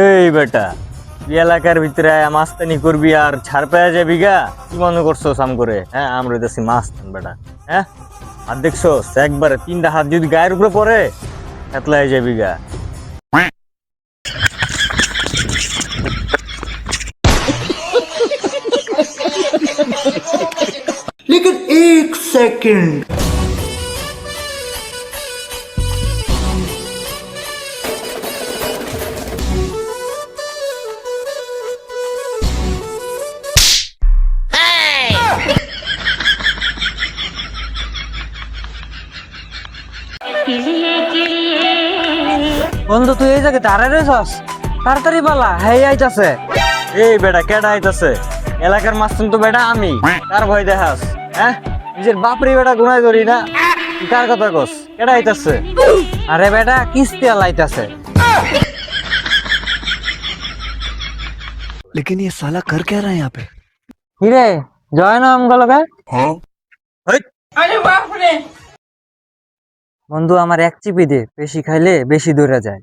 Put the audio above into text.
এই বেটা তুই এলাকার ভিতরে মাস্তানি করবি আর ছাড় পেয়ে যাবি গা? কি মনে করছো সাম করে? হ্যাঁ আমরা দেশি মাস্তান বেটা। হ্যাঁ আর দেখছো একবারে 3টা হাত যদি গায়ের উপরে পড়ে এতলাই যাবি গা। लेकिन एक सेकंड বন্ধু তুই এই জায়গায় দাঁড়ায় রয়েছস, তাড়াতাড়ি পালা, হ্যাঁ আইতাছে। এই বেটা কেডা আইতাছে? এলাকার মাস্তান তো বেটা আমি, কার ভয় দেখাস? হ্যাঁ নিজের বাপরি বেটা গুনাই ধরি না, তুই কার কথা কস? কেডা আইতাছে? আরে বেটা কিস্তি আলাইতাছে। लेकिन ये साला कर क्या रहा है यहाँ पे? কিরে জয় নাম গলকে? বন্ধু আমার এক চিপি দে, বেশি খাইলে বেশি দৌড়া যায়।